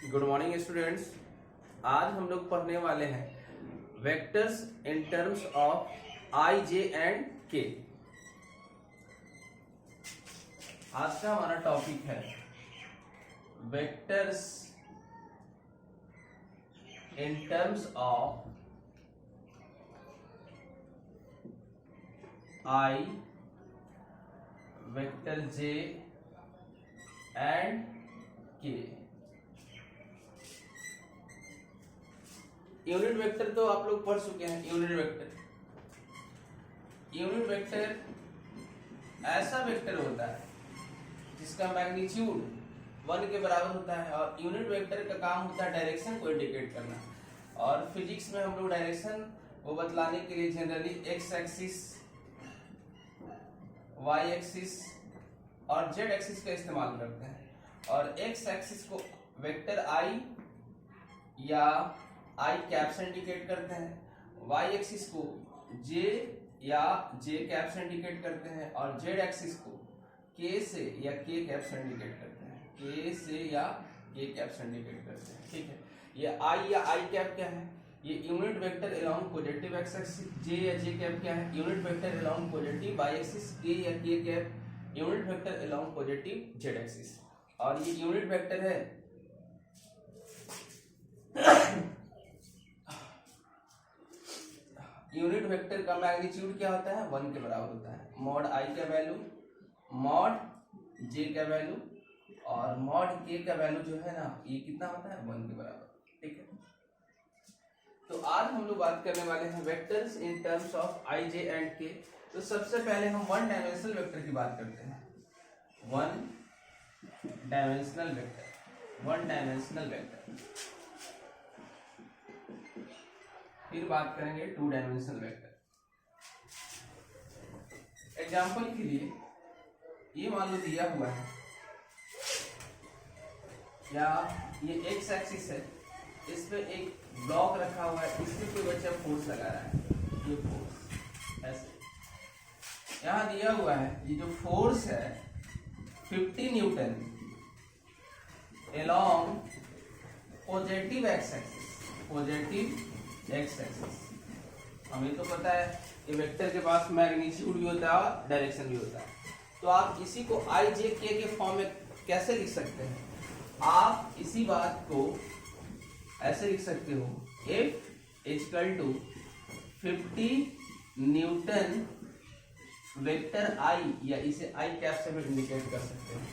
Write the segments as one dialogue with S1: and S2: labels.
S1: Good morning students. आज हम लोग पढ़ने वाले हैं vectors in terms of I J and के। आज का हमारा टॉपिक है vectors in terms of I, vector J and के। यूनिट वेक्टर तो आप लोग पढ़ चुके हैं। यूनिट वेक्टर ऐसा वेक्टर होता है जिसका मैग्नीट्यूड 1 के बराबर होता है और यूनिट वेक्टर का काम होता है डायरेक्शन को इंडिकेट करना। और फिजिक्स में हम लोग डायरेक्शन को बतलाने के लिए generally x axis, y axis और जेड एक्सिस का इस्तेमाल करते हैं। और एक्स एक्सिस को वेक्टर आई या आई कैप से इंडिकेट करते हैं, वाई एक्सिस को जे या जे कैप से इंडिकेट करते हैं और जेड एक्सिस को के से या के कैप से इंडिकेट करते हैं, के से या के कैप से इंडिकेट करते हैं। ठीक है, ये आई या आई कैप क्या है? ये unit vector along positive X axis. J या जे कैप क्या है? Unit vector along positive Y axis. K या K cap unit vector along positive Z axis. और ये यूनिट वेक्टर है यूनिट वेक्टर का मैग्नीट्यूड क्या होता है? 1 के बराबर होता है। मॉड आई का वैल्यू, मॉड जे का वैल्यू और मॉड के का वैल्यू जो है ना, ये कितना होता है? 1 के बराबर। ठीक है, तो आज हम लोग बात करने वाले हैं vectors in terms of I J and के। तो सबसे पहले हम वन डायमेंशनल वेक्टर की बात करते हैं। वन डायमेंशनल वेक्टर, फिर बात करेंगे 2 डायमेंशनल वेक्टर। एग्जाम्पल के लिए ये मान लो दिया हुआ है या ये एक्स एक्सिस है, इस पे एक ब्लॉक रखा हुआ है, इस पे कोई बच्चा फोर्स लगा रहा है। ये फोर्स ऐसे यहाँ दिया हुआ है, ये जो फोर्स है 50 Newton along positive X axis. हमें तो पता है कि वेक्टर के पास मैग्नीट्यूड भी होता है और डायरेक्शन भी होता है। तो आप इसी को आई जे के फॉर्म में कैसे लिख सकते हैं? आप इसी बात को ऐसे लिख सकते हो, F equal to 50 newton vector आई, या इसे आई कैप से भी इंडिकेट कर सकते हैं।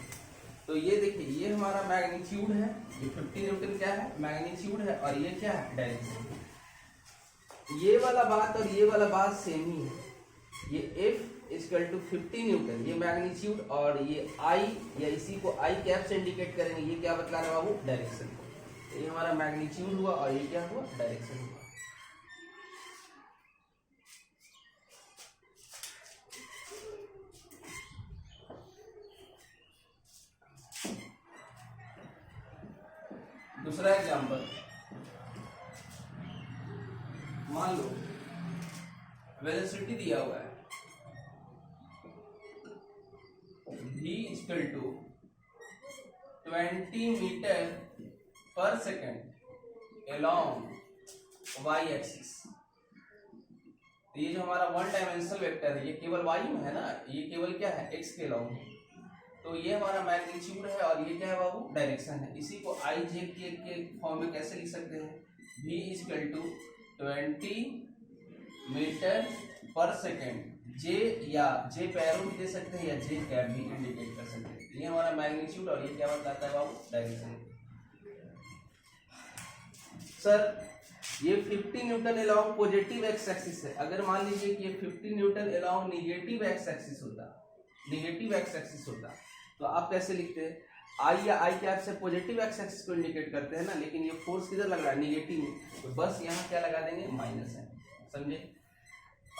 S1: तो ये देखिए, ये हमारा मैग्नीट्यूड है, ये 50 न्यूटन क्या है? मैग्नीट्यूड है। और ये क्या है? डायरेक्शन। ये वाला बात और ये वाला बात सेम ही है। ये F इक्वल टू 50 न्यूटन, ये मैग्नीट्यूड, और ये I या इसी को I कैप से इंडिकेट करेंगे। ये क्या बतला रहा है बाबू? डायरेक्शन। ये हमारा मैग्नीट्यूड हुआ और ये क्या हुआ? डायरेक्शन हुआ। दूसरा एग्जांपल, मान लो वेलोसिटी दिया हुआ है v इक्वल टू 20 मीटर पर सेकेंड अलोंग वाई एक्सिस। ये जो हमारा वन डायमेंशनल वेक्टर है, ये केवल वाई में है ना, ये केवल क्या है? एक्स के अलोंग है। तो ये हमारा मैग्नीट्यूड है और ये क्या है बाबू? डायरेक्शन है। इसी को आई जे के फॉर्म में कैसे लिख सकते हैं? v इक्वल टू 20 मीटर पर सेकेंड। जे या जे पैरों भी दे सकते हैं या जे कैप भी इंडिकेट कर सकते हैं। ये हमारा मैग्नीट्यूड और ये क्या बताता है बाबू? डायरेक्शन। सर ये 50 Newton along positive X axis है। अगर मान लीजिए कि ये 50 Newton along negative x axis होता तो आप कैसे लिखते हैं? आई या आई कैप से पॉजिटिव एक्स एक्सिस को इंडिकेट करते हैं ना, लेकिन ये फोर्स किधर लग रहा है? निगेटिव में। तो बस यहाँ क्या लगा देंगे? माइनस है। समझे?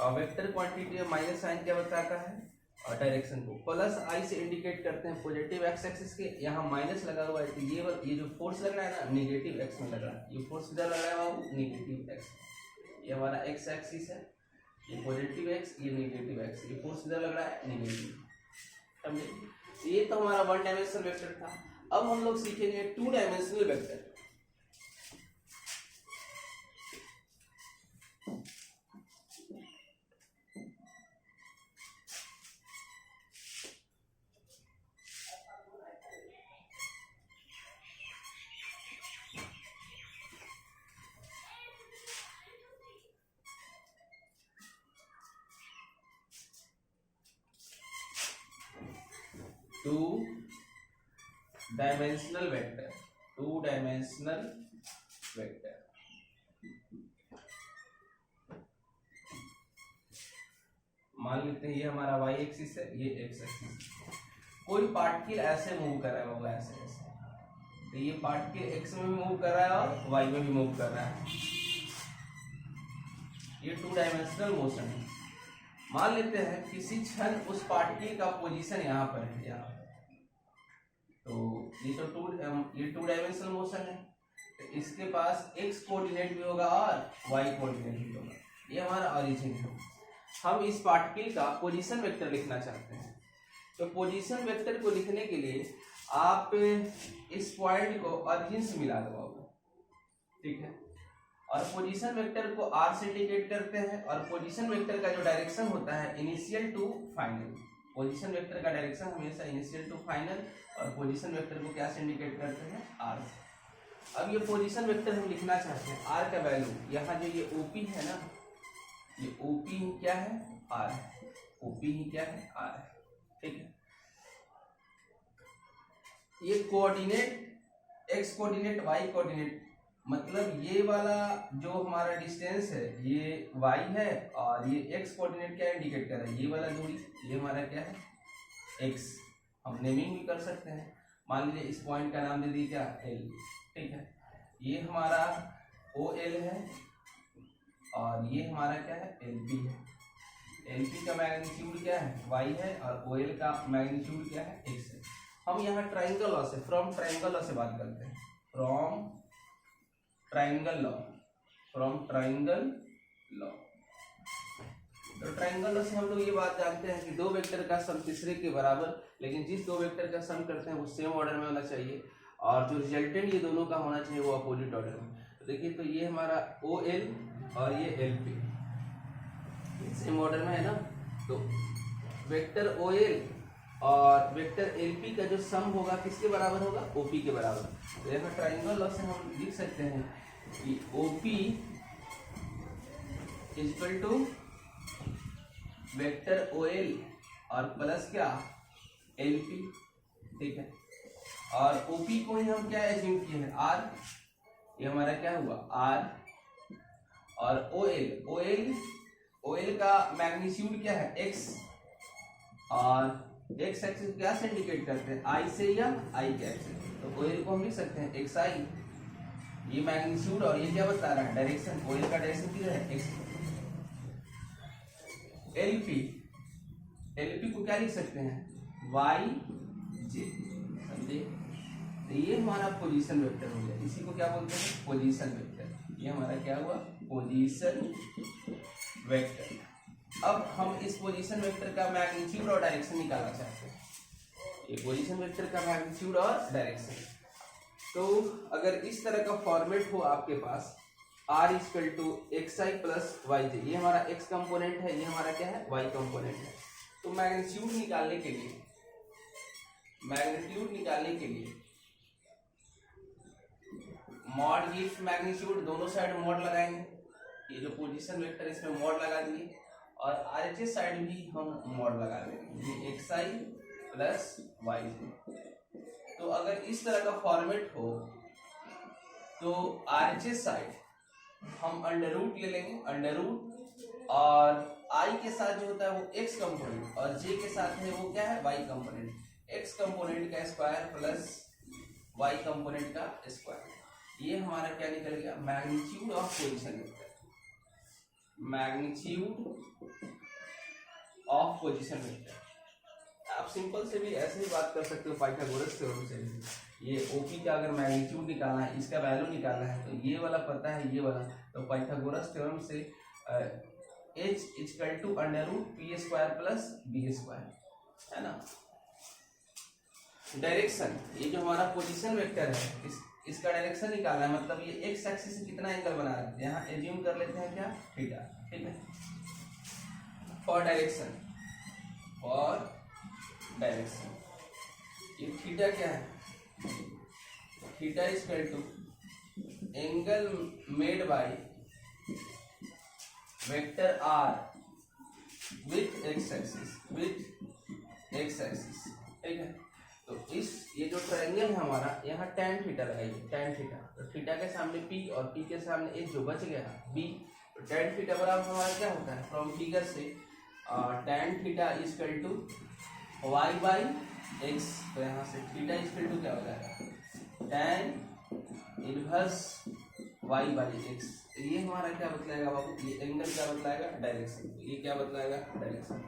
S1: और वेक्टर क्वांटिटी में माइनस साइन क्या बताता है? और डायरेक्शन को प्लस आई से इंडिकेट करते हैं पॉजिटिव एक्स एक्सिस के। यहाँ माइनस लगा हुआ है, तो ये जो फोर्स लग रहा है ना, निगेटिव एक्स में लग रहा है। ये फोर्स किधर लग रहा है बाबू? Negative x. ये हमारा एक्स एक्सिस है, ये पॉजिटिव एक्स, ये निगेटिव एक्स। ये फोर्स किधर लग रहा है? निगेटिव। समझे? ये तो हमारा वन डायमेंशनल वेक्टर था। अब हम लोग सीखेंगे 2 dimensional vector. Two dimensional vector, two dimensional vector. मान लेते हैं ये हमारा y एक्सिस है, ये x एक्सिस। कोई पार्टिकल ऐसे मूव कर रहा है बाबा, ऐसे ऐसे, तो ये पार्टिकल x में भी मूव कर रहा है और y में भी मूव कर रहा है। ये टू डायमेंशनल मोशन है। मान लेते हैं किसी क्षण उस पार्टिकल का पोजीशन यहाँ पर है, यहाँ पर, तो ये टू डायमेंशनल मोशन है, तो इसके पास x कोऑर्डिनेट भी होगा और y कोऑर्डिनेट भी होगा। ये हमारा ऑरिजिन है। हम इस पार्टिकल का पोजीशन वेक्टर लिखना चाहते हैं, तो पोजीशन वेक्टर को लिखने के लिए आप इस पॉइंट को ऑरिजिन से मिला दो, ठीक है। और पोजीशन वेक्टर को r से इंडिकेट करते हैं, और पोजीशन वेक्टर का जो डायरेक्शन होता है initial to final. Position vector का डायरेक्शन हमेशा इनिशियल टू फाइनल, और पोजीशन वेक्टर को क्या से इंडिकेट करते हैं, r से। अब ये पोजीशन वेक्टर हम लिखना चाहते हैं, r का वैल्यू यहाँ जो ये OP है ना, ये OP ही क्या है, r है। OP ही क्या है, r है, ठीक है। ये coordinate x coordinate y coordinate, मतलब ये वाला जो हमारा डिस्टेंस है ये y है, और ये x कोऑर्डिनेट क्या इंडिकेट कर रहा है, ये वाला दूरी, ये हमारा क्या है, x। हम नेमिंग भी कर सकते हैं, मान लीजिए इस पॉइंट का नाम दे दिए क्या, L, ठीक है। ये हमारा OL है, और ये हमारा क्या है, LP है। LP का मैग्नीट्यूड क्या है, y है, और OL का मैग्नीट्यूड क्या है, x है। हम यहाँ ट्राइंगल लॉ से, फ्रॉम ट्राइंगल लॉ से बात करते हैं, from triangle law, from triangle law. तो ट्राइंगल लॉ से हम लोग ये बात जानते हैं कि दो वेक्टर का सम तीसरे के बराबर, लेकिन जिस दो वेक्टर का सम करते हैं वो सेम ऑर्डर में होना चाहिए, और जो रिजल्टेंट ये दोनों का होना चाहिए वो अपोजिट ऑर्डर में। तो देखिए, तो ये हमारा OL और ये LP सेम ऑर्डर में है ना, तो वेक्टर OL और वेक्टर LP का जो सम होगा किसके बराबर होगा, OP के बराबर। तो यहाँ ट्राइंगल लॉ से हम लिख सकते हैं कि OP equal to vector OL और प्लस क्या, LP, ठीक है। और OP को ही हम क्या एज्यूम किए हैं, R, ये हमारा क्या हुआ, R, और OL का मैग्नीट्यूड क्या है, X, और x एक्सिस क्या से इंडिकेट करते हैं, I से या I कैप से, तो OL को हम लिख सकते हैं XI, ये मैग्नीट्यूड, और ये क्या बता रहा है, डायरेक्शन, OL का डायरेक्शन किधर है, X। LP को क्या लिख सकते हैं, YJ, समझे। तो ये हमारा पोजीशन वेक्टर हो गया, इसी को क्या बोलते हैं, पोजीशन वेक्टर। ये हमारा क्या हुआ, पोजीशन वेक्टर। अब हम इस पोजीशन वेक्टर का मैग्नीट्यूड और डायरेक्शन निकालना चाहते हैं, ये पोजीशन वेक्टर का मैग्नीट्यूड और डायरेक्शन। तो अगर इस तरह का फॉर्मेट हो आपके पास, R equal to XI plus YJ, ये हमारा x कंपोनेंट है, ये हमारा क्या है, y कंपोनेंट है। तो मैग्नीट्यूड निकालने के लिए मॉड गिव्स मैग्नीट्यूड, दोनों साइड मॉड लगाएंगे, ये जो पोजीशन वेक्टर इसमें मॉड लगा दिए, और RHS साइड भी हम मॉड लगा देंगे, ये XI प्लस YJ। तो अगर इस तरह का फॉर्मेट हो तो RHS साइड हम अंडर रूट ले लेंगे, अंडर रूट, और I के साथ जो होता है वो x कंपोनेंट, और J के साथ है वो क्या है, y कंपोनेंट, x कंपोनेंट का स्क्वायर प्लस y कंपोनेंट का स्क्वायर। ये हमारा क्या निकल गया, magnitude of position vector, magnitude of position vector. आप सिंपल से भी ऐसे ही बात कर सकते हो पाइथागोरस थ्योरम से। ये OP का अगर मैग्नीट्यूड निकालना है, इसका वैल्यू निकालना है, तो ये वाला पता है, ये वाला, तो पाइथागोरस थ्योरम से H equal to under root P square plus B square, है ना। डायरेक्शन, ये जो हमारा पोजीशन वेक्टर है इसका डायरेक्शन निकालना है, मतलब ये एक्स एक्सिस से कितना एंगल बना रहे हैं, यहाँ एज्यूम कर लेते हैं क्या, थीटा, ठीक है। फॉर डायरेक्शन, ये थीटा क्या है, theta equal to angle made by vector R with x axis, ठीक है। तो ये जो ट्रायंगल है हमारा, यहाँ tan थीटा लगाइए, tan थीटा, तो थीटा के सामने P और P के सामने एक जो बच गया B, तो tan थीटा बराबर हमारा क्या होता है फ्रॉम फिगर से, tan theta equal to y by x. तो यहाँ से थीटा इक्वल टू क्या हो जाएगा tan inverse y by x. ये हमारा क्या बतलाएगा बाबू, ये एंगल क्या बतलाएगा, डायरेक्शन। ये क्या बतलाएगा, डायरेक्शन।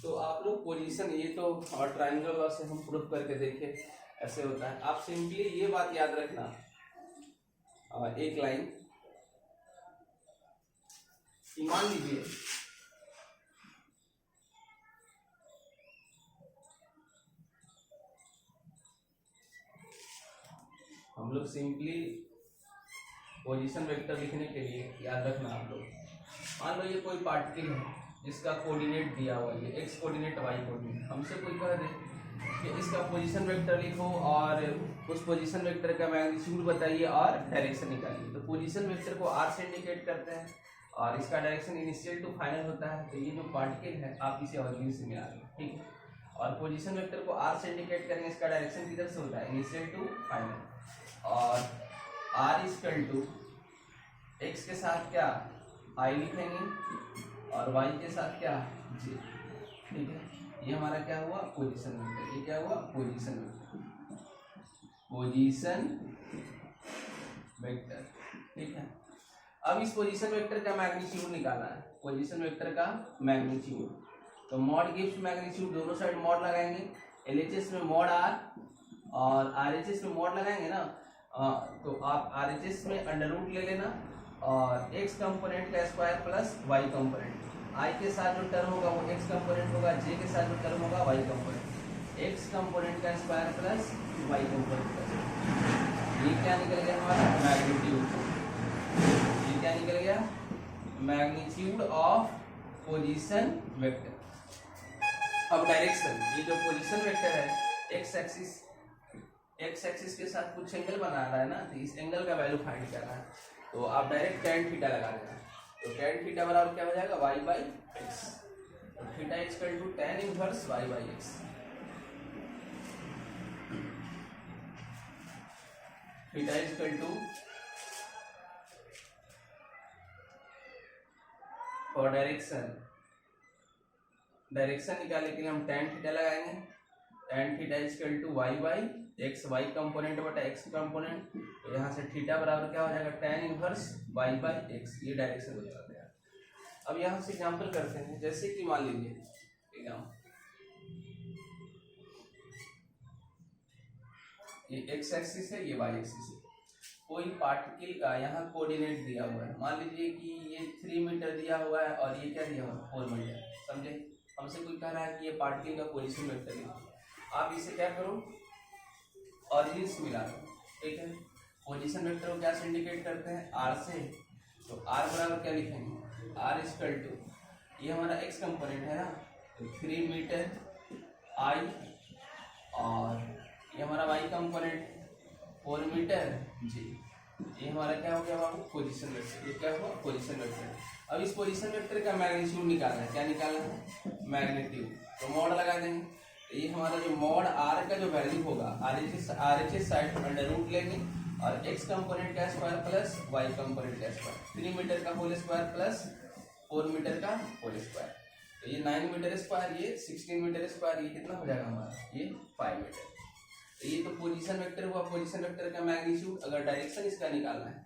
S1: तो आप लोग पोजीशन, ये तो और ट्रायंगल लॉ से हम प्रूफ करके देखे ऐसे होता है। आप सिंपली ये बात याद रखना, एक लाइन मान लीजिए हम लोग सिंपली पोजीशन वेक्टर लिखने के लिए याद रखना आप लोग, मान लो ये कोई पार्टिकल है जिसका कोऑर्डिनेट दिया हुआ है, एक्स कोऑर्डिनेट वाई कोऑर्डिनेट, हमसे कोई कह दे कि इसका पोजीशन वेक्टर लिखो और उस पोजीशन वेक्टर का मैग्नीट्यूड बताइए और डायरेक्शन निकालिए। तो पोजीशन वेक्टर को आर से इंडिकेट करते हैं और इसका डायरेक्शन इनिशियल टू फाइनल होता है। तो ये जो पार्टिकल है आप इसे ऑरिजिन से मिला लो, ठीक है। और पोजीशन वेक्टर को आर से इंडिकेट करेंगे, इसका डायरेक्शन किधर से होता है, इनिशियल टू फाइनल। और आर इक्वल टू एक्स के साथ क्या आई लिखेंगे और वाई के साथ क्या जे, ठीक है। ये हमारा क्या हुआ, पोजीशन वेक्टर। ये क्या हुआ, पोजीशन वेक्टर, पोजीशन वेक्टर, ठीक है। अब इस पोजीशन वेक्टर का मैग्नीट्यूड निकालना है, पोजीशन वेक्टर का मैग्नीट्यूड। तो मॉड गिव्स मैग्नीट्यूड, दोनों साइड मॉड लगाएंगे, एलएचएस में मॉड आर और आरएचएस में मॉड लगाएंगे ना, तो आप आरएचएस में अंडर रूट ले लेना और एक्स कंपोनेंट का स्क्वायर प्लस वाई कंपोनेंट, आई के साथ जो टर्म होगा वो एक्स कंपोनेंट होगा, जे के साथ जो टर्म होगा वाई कंपोनेंट, एक्स कंपोनेंट का स्क्वायर प्लस वाई कंपोनेंट का। ये क्या निकल गया हमारा, मैग्नीट्यूड। ये क्या निकल गया, मैग्नीट्यूड ऑफ पोजीशन वेक्टर। अब डायरेक्शन, ये जो पोजीशन वेक्टर है एक्स एक्सिस के साथ कुछ एंगल बना रहा है ना, तो इस एंगल का वैल्यू फाइंड करना है। तो आप डायरेक्ट tan थीटा लगा देना, तो tan थीटा बराबर क्या हो जाएगा, y बाई एक्स। तो theta equal to tan inverse y by x. Theta equal to, for direction निकालने के लिए हम tan थीटा लगाएंगे, tan theta equal to y by x, y component बटा एक्स कंपोनेंट। तो यहाँ से थीटा बराबर क्या हो जाएगा, tan inverse y by x. ये डायरेक्शन हो जाता है। अब यहाँ से एग्जांपल करते हैं, जैसे कि मान लीजिए ये एक्स एक्सिस है, ये वाई एक्सिस है। कोई पार्टिकल का यहाँ कोऑर्डिनेट दिया हुआ है, मान लीजिए कि ये 3 मीटर दिया हुआ है और ये क्या दिया हुआ है, 4 मीटर, समझे। हमसे कोई कह रहा है कि ये पार्टिकल का पोजीशन वेक्टर है, आप इसे क्या करो, ऑरिजिन से मिला दो, ठीक है। पोजीशन वेक्टर को क्या से इंडिकेट करते हैं, आर से। तो आर बराबर क्या लिखेंगे, आर इक्वल टू, ये हमारा एक्स कंपोनेंट है ना, तो 3 मीटर आई, और ये हमारा वाई कंपोनेंट 4 मीटर जी। ये हमारा क्या हो गया बाबू, पोजीशन वेक्टर। ये क्या हुआ, पोजीशन वेक्टर। अब इस पोजीशन वेक्टर का मैग्नीट्यूड निकालना है, क्या निकालना है, मैग्नीट्यूड। तो मॉड लगा देंगे, ये हमारा जो मॉड आर का जो वैल्यू होगा, आरएचएस साइड अंडर रूट लेंगे और एक्स कंपोनेंट का स्क्वायर प्लस वाई कंपोनेंट का स्क्वायर, 3 मीटर का होल स्क्वायर प्लस 4 मीटर का होल स्क्वायर। तो ये 9 मीटर स्क्वायर, ये 16 मीटर स्क्वायर, ये कितना हो जाएगा हमारा, ये 5 मीटर। तो ये तो पोजीशन वेक्टर हुआ, पोजीशन वेक्टर का मैग्नीट्यूड। अगर डायरेक्शन इसका निकालना है,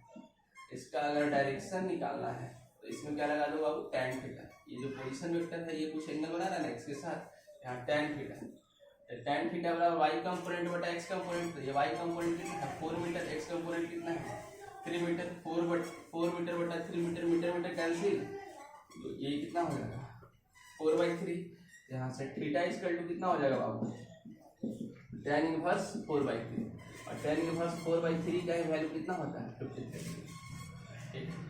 S1: इसका अगर डायरेक्शन निकालना है तो इसमें क्या लगा दो बाबू, tan थीटा। ये जो पोजीशन वेक्टर है ये कुछ एंगल बना रहा है ना एक्स के साथ, यहाँ tan थीटा। तो tan थीटा बराबर वाई कंपोनेंट बटा एक्स कंपोनेंट। तो ये वाई कंपोनेंट कितना है, 4 मीटर, एक्स कंपोनेंट कितना है 3 मीटर, 4 मीटर बटा 3 मीटर, मीटर कैंसिल, तो ये कितना हो जाएगा 4/3। यहाँ से थीटा इक्वल टू कितना हो जाएगा बाबू, tan इनवर्स 4/3, और tan इनवर्स 4/3 का वैल्यू कितना होता है 53, ठीक है।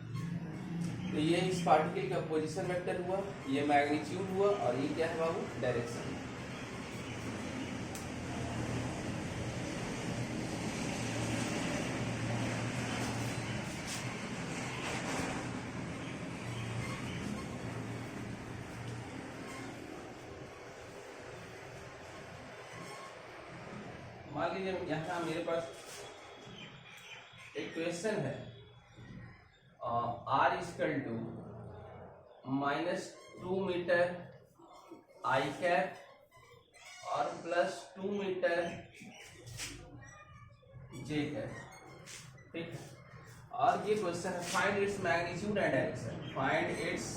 S1: तो ये इस पार्टिकल का पोजीशन वेक्टर हुआ, ये मैग्नीट्यूड हुआ, और ये क्या है बाबू, डायरेक्शन। मान लीजिए यहाँ मेरे पास एक क्वेश्चन है, r equal to -2 metre i cap और +2 मीटर जे कैप, ठीक है। और ये क्वेश्चन है find its magnitude and direction, find its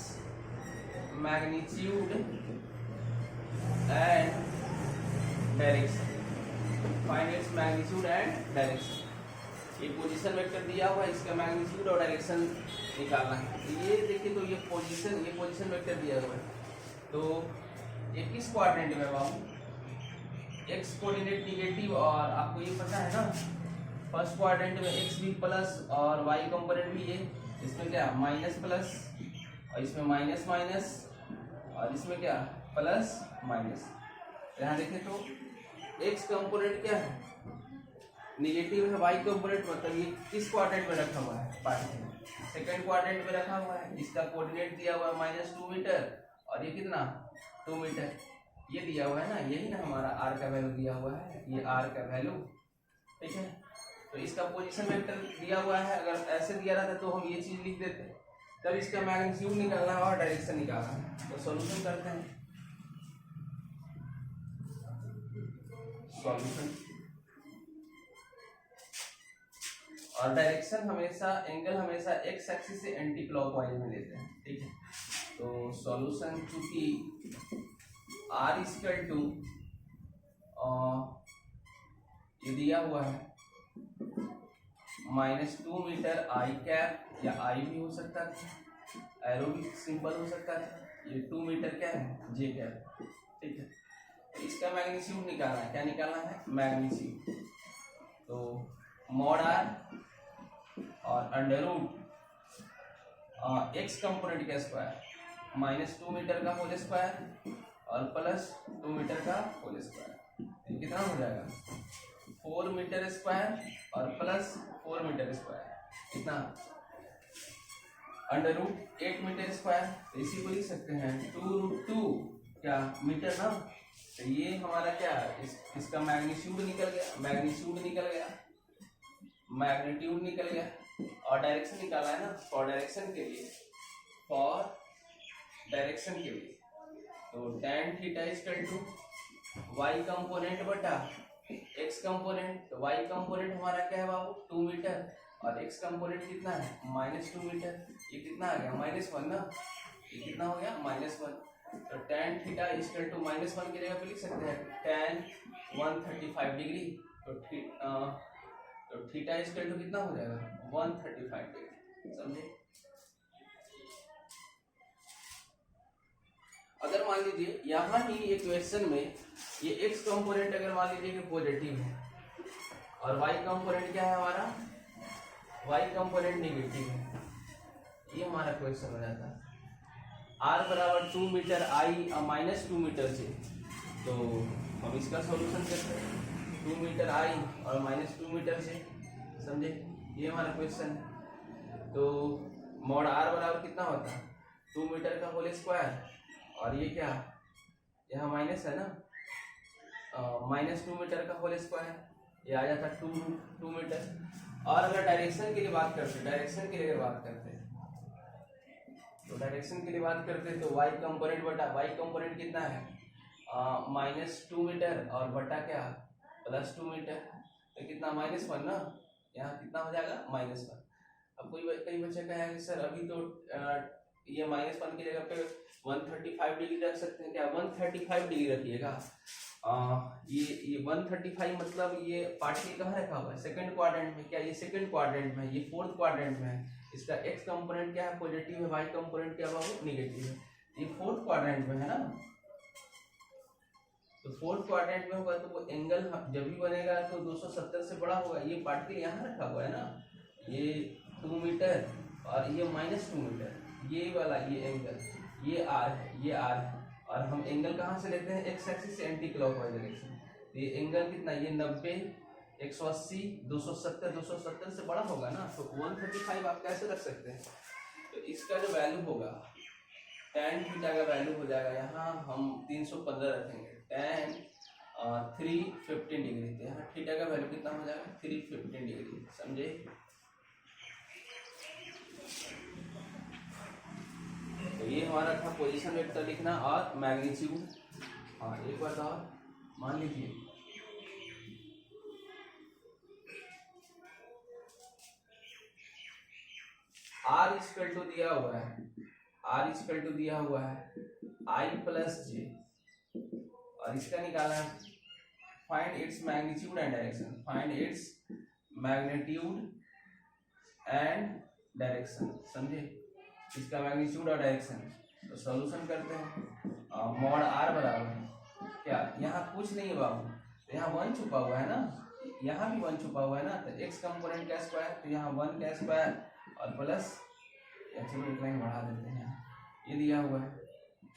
S1: magnitude and direction, find its magnitude and direction. ये पोजीशन वेक्टर दिया हुआ है, इसका मैग्नीट्यूड और डायरेक्शन निकालना है। ये देखिए तो ये पोजीशन वेक्टर दिया हुआ है, तो ये किस क्वाड्रेंट में बाबू, एक्स कोऑर्डिनेट निगेटिव, और आपको ये पता है ना फर्स्ट क्वाड्रेंट में एक्स भी प्लस और वाई कंपोनेंट भी, ये इसमें क्या माइनस प्लस और इसमें माइनस माइनस और इसमें क्या प्लस माइनस। यहाँ देखें तो एक्स कंपोनेंट क्या है निगेटिव है, वाई कंपोनेंट मतलब ये किस क्वाड्रेंट में रखा हुआ है, पार्टिकल सेकंड क्वाड्रेंट में रखा हुआ है। इसका कोऑर्डिनेट दिया हुआ है -2 मीटर और ये कितना 2 मीटर ये दिया हुआ है ना, यही ना हमारा आर का वैल्यू दिया हुआ है, ये आर का वैल्यू, ठीक है। तो इसका पोजीशन वेक्टर दिया हुआ है, अगर ऐसे दिया रहता तो हम ये चीज लिख देते, तब इसका मैग्नीट्यूड निकालना है और डायरेक्शन निकालना है। तो सॉल्यूशन करते हैं, सॉल्यूशन और डायरेक्शन हमेशा एंगल हमेशा एक्स एक्सिस से एंटी क्लॉकवाइज में लेते हैं, ठीक है। तो सॉल्यूशन चूंकि आर इक्वल टू ये दिया हुआ है -2 मीटर आई कैप, या आई भी हो सकता था, एरो भी सिंपल हो सकता था, ये 2 मीटर क्या है जे कैप, ठीक है। तो इसका मैग्नीट्यूड निकालना है, क्या निकालना है मैग्नीट्यूड, तो मॉड आर और अंडर रूट एक्स कंपोनेंट का स्क्वायर -2 मीटर का होल स्क्वायर और +2 मीटर का होल स्क्वायर, ये कितना हो जाएगा 4 मीटर स्क्वायर और +4 मीटर स्क्वायर, कितना अंडर रूट 8 मीटर स्क्वायर। तो इसी को लिख सकते हैं 2√2 क्या मीटर ना, तो ये हमारा क्या इसका मैग्नीट्यूड निकल गया, मैग्नीट्यूड निकल गया और डायरेक्शन निकाला है ना, फॉर डायरेक्शन के लिए तो tan theta equal to y component बटा एक्स कंपोनेंट। तो वाई कंपोनेंट हमारा क्या है बाबू 2 मीटर और एक्स कंपोनेंट कितना है -2 मीटर, ये कितना आ गया -1 ना, ये कितना हो गया -1। तो tan थीटा इक्वल टू -1 की जगह पे लिख सकते हैं tan 135 डिग्री, तो थीटा इक्वल टू कितना हो जाएगा 135 डिग्री, समझे। अगर मान लीजिए यहाँ ही ये क्वेश्चन में ये एक्स कंपोनेंट अगर मान लीजिए कि पॉजिटिव है और वाई कंपोनेंट क्या है हमारा, वाई कंपोनेंट नेगेटिव है, ये हमारा क्वेश्चन हो जाता है। आर बराबर 2 मीटर आई और -2 मीटर से, तो हम इसका सॉल्यूशन करते हैं 2 मीटर आई और -2 मीटर से, समझे, ये हमारा क्वेश्चन है। तो मॉड आर बराबर कितना होता है 2 मीटर का होल स्क्वायर और ये क्या यहाँ माइनस है ना, -2 मीटर का होल स्क्वायर, ये आ जाता 2 मीटर। और अगर डायरेक्शन के लिए बात करते तो डायरेक्शन के लिए बात करते तो वाई कंपोनेंट बटा वाई कंपोनेंट कितना है -2 मीटर और बटा क्या +2 मीटर, तो कितना -1 ना, यहाँ कितना हो जाएगा -1। अब कई बच्चे कहेंगे कि सर अभी तो ये -1 की जगह पे 135 डिग्री रख सकते हैं क्या, 135 डिग्री रखिएगा। ये 135 मतलब ये पार्टिकल कहाँ रखा हुआ है सेकंड क्वाड्रेंट में, क्या ये सेकंड क्वाड्रेंट में, ये फोर्थ क्वाड्रेंट में है। इसका एक्स कंपोनेंट क्या है पॉजिटिव है, वाई कंपोनेंट क्या है निगेटिव है, ये फोर्थ क्वाड्रेंट में है ना। तो फोर्थ क्वाड्रेंट में होगा तो वो एंगल जब भी बनेगा तो 270 से बड़ा होगा। ये पार्टिकल यहाँ रखा हुआ है ना, ये 2 मीटर और ये -2 मीटर, ये वाला ये एंगल ये आर है, ये आर है, और हम एंगल कहाँ से लेते हैं एक्स एक्सिस से एंटी क्लॉकवाइज डायरेक्शन। तो ये एंगल कितना, ये 90 180 270 से बड़ा होगा ना, तो 135 आप कैसे रख सकते हैं। तो इसका जो वैल्यू होगा tan थीटा का वैल्यू हो जाएगा, यहाँ हम 315 रखेंगे tan 315 डिग्री। तो यहाँ थीटा का वैल्यू कितना हो जाएगा 315 डिग्री, समझे। तो ये हमारा था पोजीशन वेक्टर लिखना और मैग्नीट्यूड। हाँ एक बात और मान लीजिए R इक्वल टू दिया हुआ है, R इक्वल टू दिया हुआ है I प्लस जे, और इसका निकाला है find its magnitude and direction, find its magnitude and direction, समझे, इसका मैग्नीट्यूड और डायरेक्शन। तो सॉल्यूशन करते हैं। मॉड R बराबर क्या, यहाँ कुछ नहीं है बाबू, तो यहाँ 1 छुपा हुआ है ना, यहाँ भी 1 छुपा हुआ है ना, तो x कंपोनेंट का स्क्वायर, तो यहाँ 1 का स्क्वायर और प्लस, चलो एक लाइन बढ़ा देते हैं, ये दिया हुआ है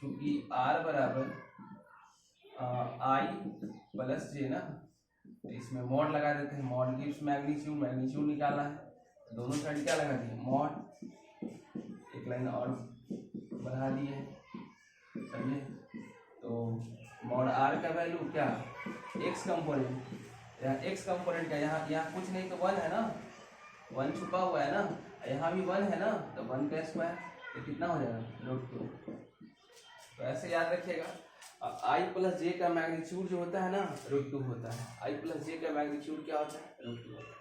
S1: क्योंकि R बराबर I प्लस जे ना, तो इसमें मॉड लगा देते हैं, मॉड गिव्स मैग्नीट्यूड, मैग्नीट्यूड निकाला है, दोनों साइड क्या लगा दिए मॉड, एक लाइन और बढ़ा दिए, समझे। तो मॉड R का वैल्यू क्या, x कंपोनेंट, यहाँ x कंपोनेंट का, यहाँ कुछ नहीं तो 1 है ना, 1 छुपा हुआ है ना, यहाँ भी 1 है ना, तो 1 का स्क्वायर, तो कितना हो जाएगा √2। तो ऐसे याद रखिएगा, I प्लस जे का मैग्नीट्यूड जो होता है ना √2 होता है, I प्लस जे का मैग्नीट्यूड क्या होता है √2 होता है।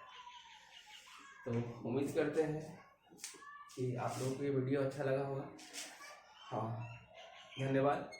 S1: तो उम्मीद करते हैं कि आप लोगों को ये वीडियो अच्छा लगा होगा। हाँ, धन्यवाद।